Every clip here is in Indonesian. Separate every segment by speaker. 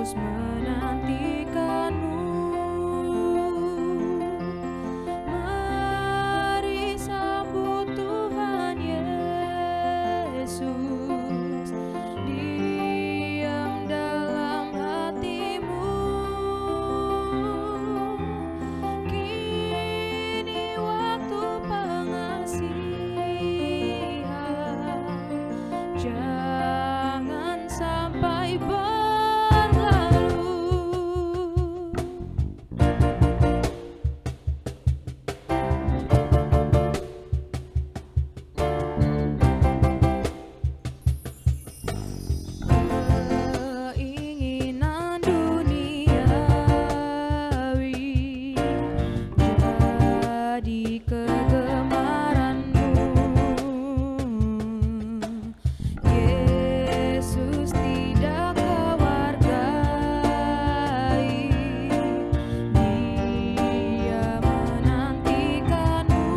Speaker 1: terus menantikanmu. Mari sambut Tuhan Yesus, diam dalam hatimu. Kini waktu pengasihan, jangan sampai berlalu. Keinginan duniawi jadi kegemaranmu. Yesus tidak kau hargai, Dia menantikanmu.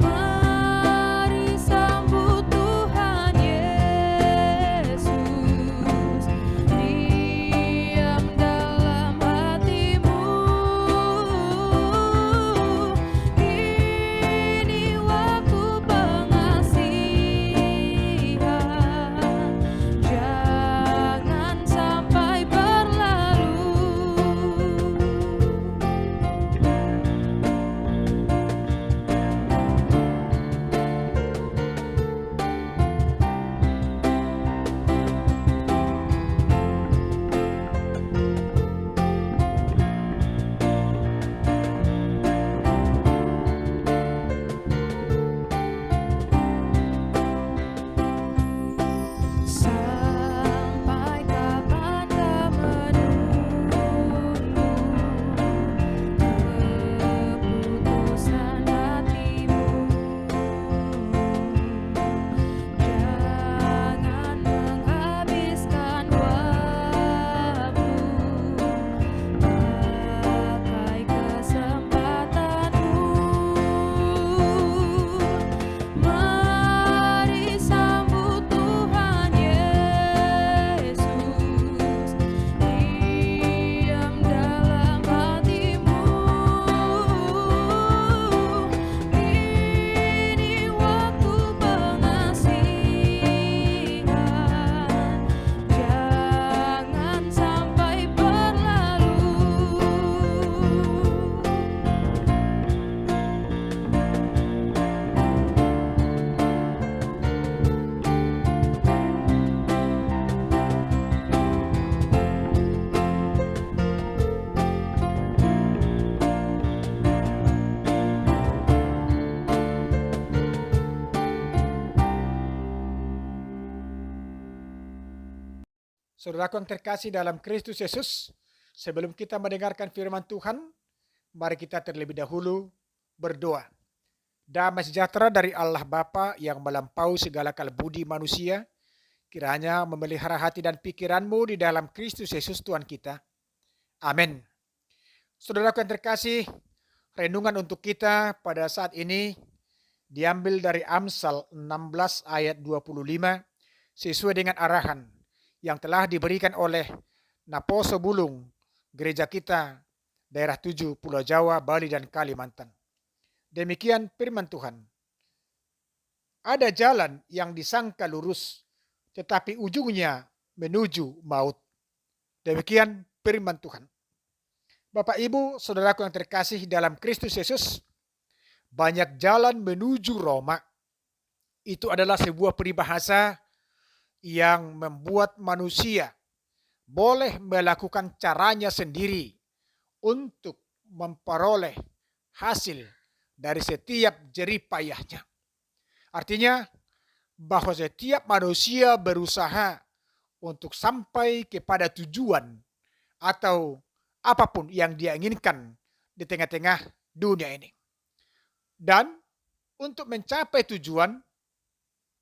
Speaker 1: Mari sambut Tuhan Yesus, diam dalam hatimu. Kini waktu pengasihan, jangan sampai berlalu. Sampai kapan kau menunggu keputusan hatimu? Jangan menghabiskan waktu, pakai kesempatanmu. Mari sambut Tuhan Yesus, diam dalam hatimu. Kini waktu pengasihan, jangan sampai berlalu.
Speaker 2: Saudaraku yang terkasih dalam Kristus Yesus, sebelum kita mendengarkan firman Tuhan, mari kita terlebih dahulu berdoa. Damai sejahtera dari Allah Bapa yang melampaui segala akal budi manusia, kiranya memelihara hati dan pikiranmu di dalam Kristus Yesus Tuhan kita. Amin. Saudaraku yang terkasih, renungan untuk kita pada saat ini diambil dari Amsal 16 ayat 25 sesuai dengan arahan yang telah diberikan oleh Naposo Bulung, gereja kita, daerah 7, Pulau Jawa, Bali, dan Kalimantan. Demikian firman Tuhan. Ada jalan yang disangka lurus, tetapi ujungnya menuju maut. Demikian firman Tuhan. Bapak, Ibu, saudaraku yang terkasih dalam Kristus Yesus, banyak jalan menuju Roma. Itu adalah sebuah peribahasa yang membuat manusia boleh melakukan caranya sendiri untuk memperoleh hasil dari setiap jerih payahnya. Artinya bahwa setiap manusia berusaha untuk sampai kepada tujuan atau apapun yang dia inginkan di tengah-tengah dunia ini. Dan untuk mencapai tujuan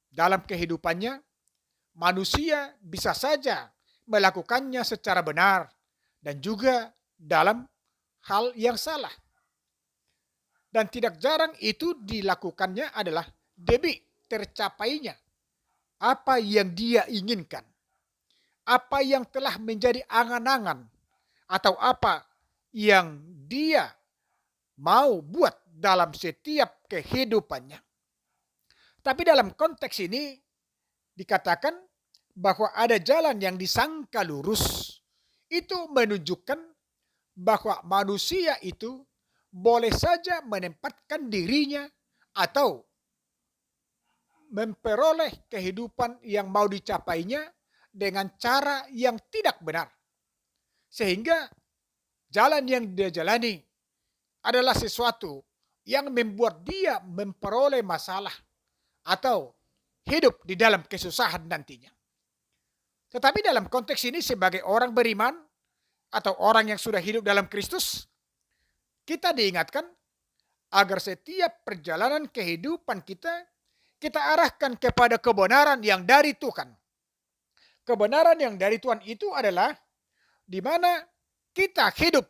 Speaker 2: dalam kehidupannya, manusia bisa saja melakukannya secara benar dan juga dalam hal yang salah. Dan tidak jarang itu dilakukannya adalah demi tercapainya apa yang dia inginkan. apa yang telah menjadi angan-angan atau apa yang dia mau buat dalam setiap kehidupannya. Tapi dalam konteks ini dikatakan bahwa ada jalan yang disangka lurus. Itu menunjukkan bahwa manusia itu boleh saja menempatkan dirinya atau memperoleh kehidupan yang mau dicapainya dengan cara yang tidak benar. Sehingga jalan yang dia jalani adalah sesuatu yang membuat dia memperoleh masalah atau hidup di dalam kesusahan nantinya. Tetapi dalam konteks ini sebagai orang beriman atau orang yang sudah hidup dalam Kristus, kita diingatkan agar setiap perjalanan kehidupan kita arahkan kepada kebenaran yang dari Tuhan. Kebenaran yang dari Tuhan itu adalah di mana kita hidup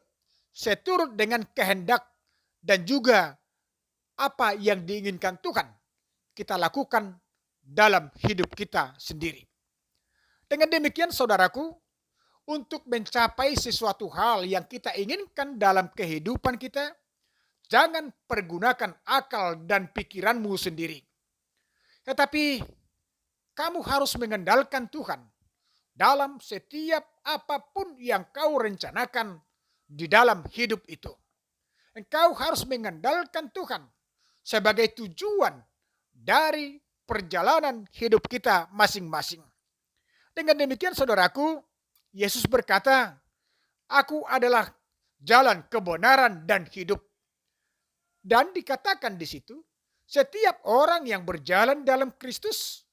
Speaker 2: seturut dengan kehendak dan juga apa yang diinginkan Tuhan kita lakukan dalam hidup kita sendiri. Dengan demikian saudaraku, untuk mencapai sesuatu hal yang kita inginkan dalam kehidupan kita, jangan pergunakan akal dan pikiranmu sendiri. Tetapi kamu harus mengandalkan Tuhan dalam setiap apapun yang kau rencanakan di dalam hidup itu. Engkau harus mengandalkan Tuhan sebagai tujuan dari perjalanan hidup kita masing-masing. Dengan demikian saudaraku, Yesus berkata, "Aku adalah jalan, kebenaran, dan hidup." Dan dikatakan di situ, setiap orang yang berjalan dalam Kristus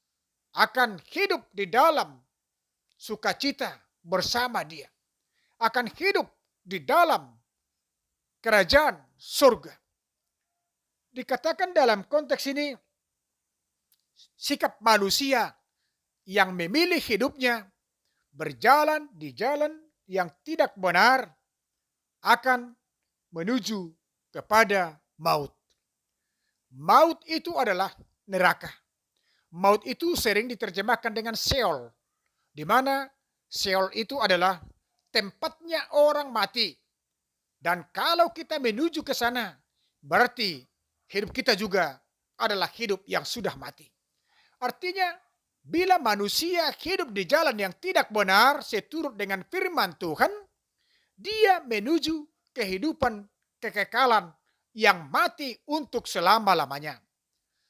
Speaker 2: akan hidup di dalam sukacita bersama Dia. Akan hidup di dalam kerajaan surga. Dikatakan dalam konteks ini, sikap manusia yang memilih hidupnya berjalan di jalan yang tidak benar akan menuju kepada maut. Maut itu adalah neraka. Maut itu sering diterjemahkan dengan Sheol, di mana Sheol itu adalah tempatnya orang mati. Dan kalau kita menuju ke sana, berarti hidup kita juga adalah hidup yang sudah mati. Artinya, bila manusia hidup di jalan yang tidak benar seturut dengan firman Tuhan, dia menuju kehidupan kekekalan yang mati untuk selama-lamanya.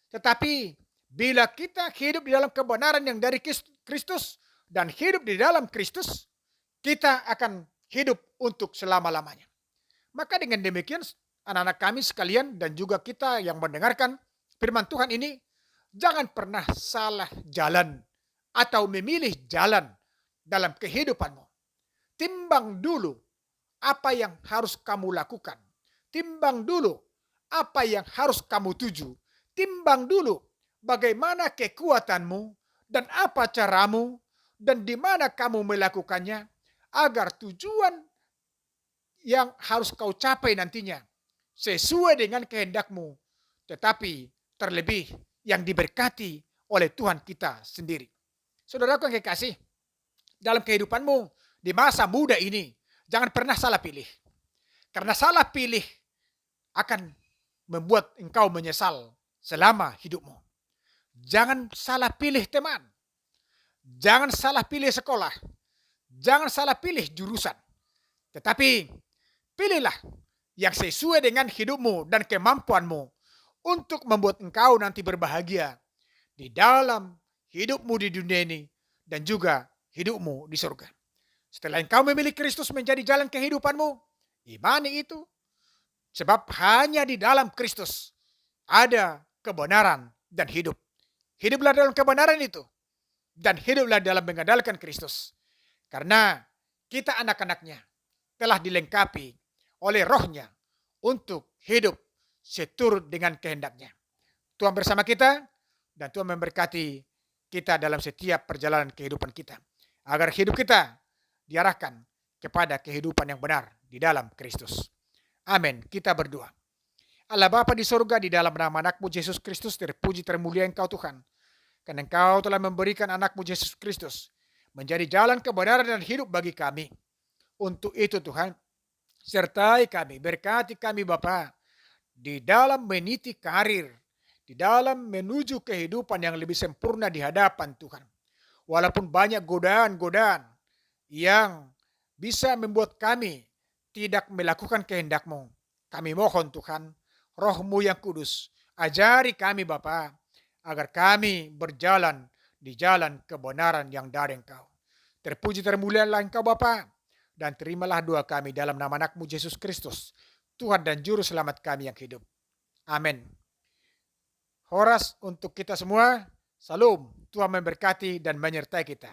Speaker 2: Tetapi bila kita hidup di dalam kebenaran yang dari Kristus dan hidup di dalam Kristus, kita akan hidup untuk selama-lamanya. Maka dengan demikian anak-anak kami sekalian dan juga kita yang mendengarkan firman Tuhan ini, jangan pernah salah jalan atau memilih jalan dalam kehidupanmu. Timbang dulu apa yang harus kamu lakukan. Timbang dulu apa yang harus kamu tuju. Timbang dulu bagaimana kekuatanmu dan apa caramu dan di mana kamu melakukannya agar tujuan yang harus kau capai nantinya sesuai dengan kehendakmu, tetapi terlebih yang diberkati oleh Tuhan kita sendiri. Saudaraku yang kekasih, dalam kehidupanmu di masa muda ini, jangan pernah salah pilih. Karena salah pilih akan membuat engkau menyesal selama hidupmu. Jangan salah pilih teman. Jangan salah pilih sekolah. Jangan salah pilih jurusan. Tetapi pilihlah yang sesuai dengan hidupmu dan kemampuanmu untuk membuat engkau nanti berbahagia di dalam hidupmu di dunia ini dan juga hidupmu di surga. Setelah engkau memilih Kristus menjadi jalan kehidupanmu, imani itu. Sebab hanya di dalam Kristus ada kebenaran dan hidup. Hiduplah dalam kebenaran itu dan hiduplah dalam mengandalkan Kristus. Karena kita anak-anaknya telah dilengkapi oleh rohnya untuk hidup seturut dengan kehendaknya. Tuhan bersama kita dan Tuhan memberkati kita dalam setiap perjalanan kehidupan kita. Agar hidup kita diarahkan kepada kehidupan yang benar di dalam Kristus. Amin. Kita berdoa. Allah Bapa di surga, di dalam nama anakmu Yesus Kristus, terpuji termulia engkau Tuhan. Karena engkau telah memberikan anakmu Yesus Kristus menjadi jalan kebenaran dan hidup bagi kami. Untuk itu Tuhan, sertai kami, berkati kami Bapa, di dalam meniti karir, di dalam menuju kehidupan yang lebih sempurna di hadapan Tuhan. Walaupun banyak godaan-godaan yang bisa membuat kami tidak melakukan kehendak-Mu, kami mohon Tuhan, Roh-Mu yang kudus, ajari kami Bapa, agar kami berjalan di jalan kebenaran yang dari Engkau. Terpuji termulialah Engkau Bapa, dan terimalah doa kami dalam nama anak-Mu Yesus Kristus, Tuhan dan Juru Selamat kami yang hidup. Amin. Horas untuk kita semua. Salam. Tuhan memberkati dan menyertai kita.